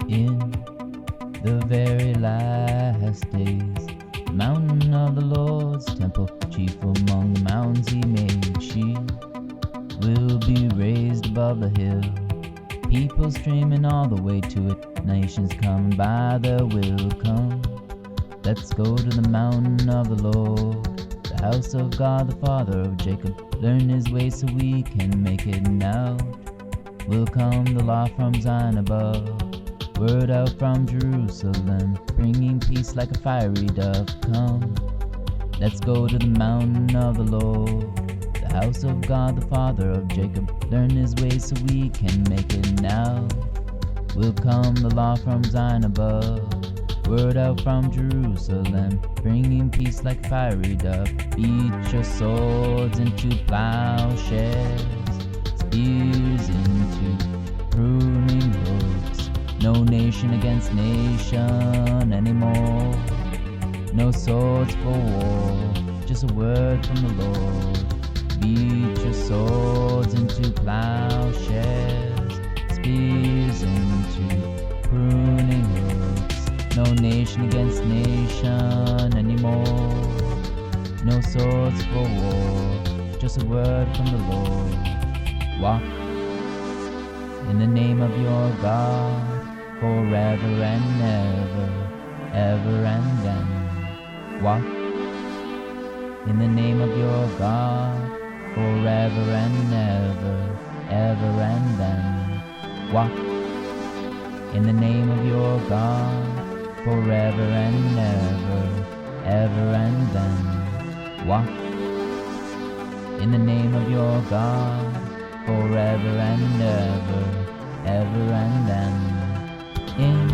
In the very last days, the mountain of the Lord's temple, chief among the mountains he made, she will be raised above the hill. People streaming all the way to it, nations coming by, there will come. Let's go to the mountain of the Lord, the house of God, the Father of Jacob. Learn his ways so we can make it now. Will come the law from Zion above, word out from Jerusalem, bringing peace like a fiery dove. Come, let's go to the mountain of the Lord, the house of God, the Father of Jacob. Learn his ways so we can make it now. Will come the law from Zion above, word out from Jerusalem, bringing peace like a fiery dove. Beat your swords into plowshares, spears into pruning hooks. No nation against nation anymore. No swords for war, just a word from the Lord. Beat your swords into plowshares, spears into pruning hooks. No nation against nation anymore. No swords for war, just a word from the Lord. Walk in the name of your God, forever and ever, ever and then. Walk in the name of your God, forever and ever, ever and then. Walk in the name of your God, forever and ever, ever and then. Walk in the name of your God, forever and ever, ever and then. In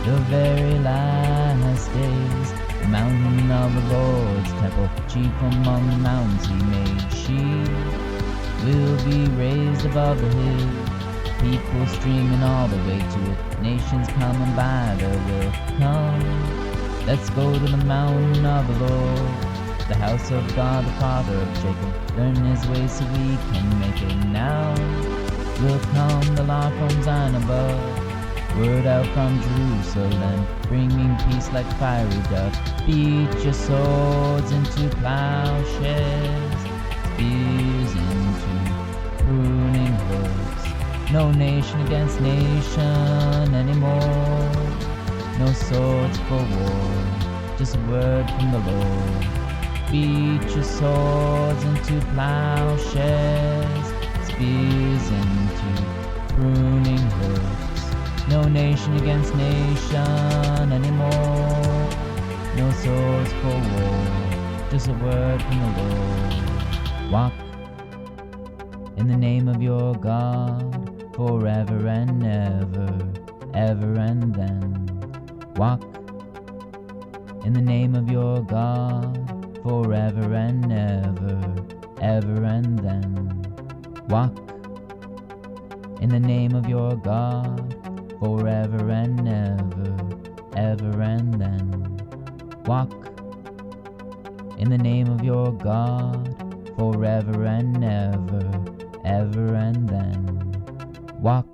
the very last days, the mountain of the Lord's temple, chief among the mountains he made, she will be raised above the hill. People streaming all the way to it, nations coming by, there will come. Let's go to the mountain of the Lord, the house of God, the Father of Jacob. Learn his ways so we can make it now. Will come the law from Zion above, word out from Jerusalem, bringing peace like a fiery dove. Beat your swords into plowshares, spears into pruning hooks. No nation against nation anymore. No swords for war, just a word from the Lord. Beat your swords into plowshares, spears into pruning hooks. No nation against nation anymore. No swords for war, just a word from the Lord. Walk in the name of your God, forever and ever, ever and then. Walk in the name of your God, forever and ever, ever and then. Walk in the name of your God, forever and ever, ever and then. Walk in the name of your God, forever and ever, ever and then. Walk